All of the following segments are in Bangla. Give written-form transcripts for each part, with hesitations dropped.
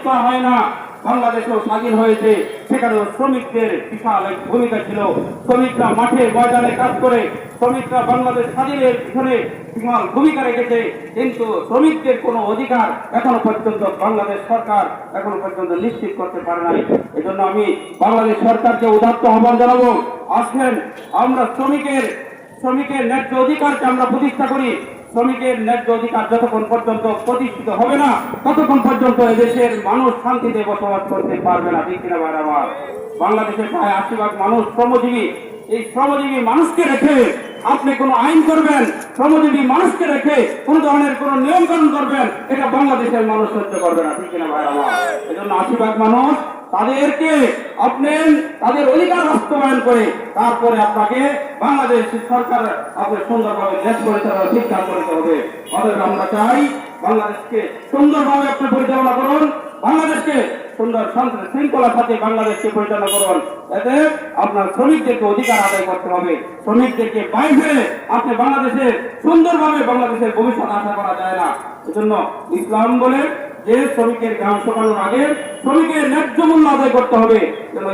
তো হয় না, বাংলাদেশও স্বাধীন হয়েছে, সেখানেও শ্রমিকদের বিশাল এক ভূমিকা ছিল। শ্রমিকরা মাঠে ময়দানে কাজ করে, শ্রমিকরা বাংলাদেশ স্বাধীনের পিছনে বিশাল ভূমিকা রেখেছে, কিন্তু শ্রমিকদের কোনো অধিকার এখনো পর্যন্ত বাংলাদেশ সরকার এখনো পর্যন্ত নিশ্চিত করতে পারে নাই। এজন্য আমি বাংলাদেশ সরকারকে উদাত্ত আহ্বান জানাবো, আসেন আমরা শ্রমিকের ন্যায্য অধিকারকে আমরা প্রতিষ্ঠা করি। শ্রমিকের ন্যায্য অধিকার যতক্ষণ পর্যন্ত প্রতিষ্ঠিত হবে না, ততক্ষণ পর্যন্ত এদেশের মানুষ শান্তিতে বসবাস করতে পারবে না। ঠিক কিনা ভাই আমার? বাংলাদেশের প্রায় ৮০% মানুষ শ্রমজীবী। এই শ্রমজীবী মানুষকে রেখে আপনি কোনো আইন করবেন, শ্রমজীবী মানুষকে রেখে কোন ধরনের কোন নিয়ম কানুন করবেন, এটা বাংলাদেশের মানুষ সহ্য করবে না। ঠিক কিনা ভাই আমার? এজন্য ৮০% মানুষ তাদেরকে আপনি তাদের অধিকার বাস্তবায়ন করে তারপরে আপনাকে বাংলাদেশ সরকার আপনার সুন্দরভাবে দেশ পরিচালনা ঠিকঠাক করতে হবে। অতএব আমরা চাই বাংলাদেশকে সুন্দরভাবে আপনি পরিচালনা করুন, বাংলাদেশকে সুন্দর শান্তি শৃঙ্খলার সাথে বাংলাদেশকে পরিচালনা করুন। এতে আপনার শ্রমিকদেরকে অধিকার আদায় করতে হবে। শ্রমিকদেরকে বাইরে আপনি বাংলাদেশের সুন্দরভাবে বাংলাদেশের ভবিষ্যৎ আশা করা যায় না। এজন্য ইসলাম বলে যে শ্রমিকের ঘাম শুকানোর আগে শ্রমিকের ন্যায্য মূল্য আদায় করতে হবে।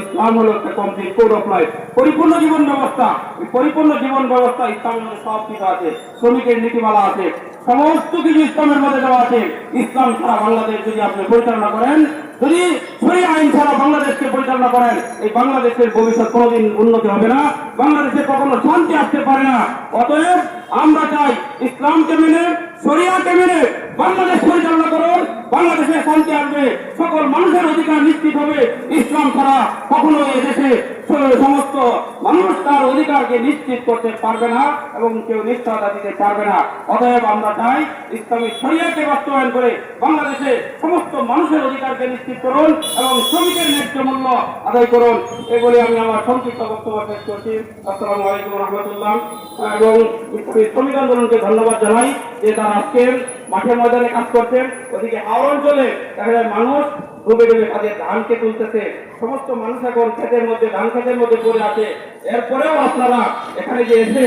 ইসলাম হলো একটা কমপ্লিট কোড অফ লাইফ, পরিপূর্ণ জীবন ব্যবস্থা। পরিপূর্ণ জীবন ব্যবস্থা ইসলামের মধ্যে সব কিছু আছে, শ্রমিকের নীতিমালা আছে, সমস্ত কিছু ইসলামের মধ্যে দেওয়া আছে। ইসলাম ছাড়া বাংলাদেশ যদি আপনি পরিচালনা করেন, যদি শরীয়ত আইন ছাড়া বাংলাদেশকে পরিচালনা করেন, এই বাংলাদেশের ভবিষ্যৎ কোনোদিন উন্নতি হবে না, বাংলাদেশে কখনো শান্তি আসতে পারে না। অতএব আমরা চাই ইসলামকে মেনে, শরিয়াকে মেনে বাংলাদেশ পরিচালনা করুন, বাংলাদেশে শান্তি আসবে, সকল মানুষের অধিকার নিশ্চিত হবে। ইসলাম ছাড়া কখনো এই দেশে সমস্ত মানুষ তার অধিকারকে নিশ্চিত করতে পারবে না এবং কেউ নিশ্চয়তা দিতে পারবে না। অতএব আমরা চাই ইসলামী শরিয়াকে বাস্তবায়ন করে বাংলাদেশে সমস্ত মানুষের অধিকারকে নিশ্চিত করুন এবং শ্রমিকের ন্যায্য মূল্য আদায় করুন। এগুলি আমি আমার সংক্ষিপ্ত বক্তব্য শেষ করছি। আসসালামু আলাইকুম রহমতুল্লাহ। এবং শ্রমিক আন্দোলনকে ধন্যবাদ জানাই যে তারা আজকে মাঠে ময়দানে কাজ করছেন। ওদিকে হাওড় অঞ্চলে দেখা যায় মানুষ ডুবে ডুবে তাদের ধানকে তুলতেছে, সমস্ত মানুষ এখন ক্ষেতের মধ্যে ধান ক্ষেতের মধ্যে পড়ে আছে। এরপরেও আপনারা এখানে যে এসে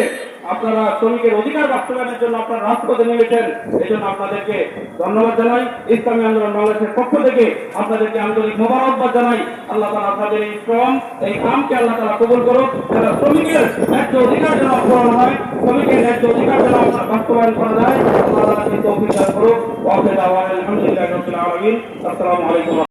আপনারা শ্রমিকের অধিকার বাস্তবায়নের জন্য আপনারা রাজপথে নেমেছেন, এই জন্য আপনাদেরকে ধন্যবাদ জানাই। ইসলামী আন্দোলন বাংলাদেশের পক্ষ থেকে আপনাদেরকে আন্তরিক মোবারকবাদ জানাই। আল্লাহ তাআলা আপনাদের এই শ্রম, এই কামকে আল্লাহ তাআলা কবুল করুক। যারা শ্রমিকের ন্যায্য অধিকার যেন অপহরণ হয়, শ্রমিকের ন্যায্য অধিকার যেন বাস্তবায়ন করা যায়, আল্লাহ তাআলা সেই তৌফিক দান করুক। ওয়া আখিরু দাওয়ানা আলহামদুলিল্লাহি রাব্বিল আলামিন। আসসালামু আলাইকুম।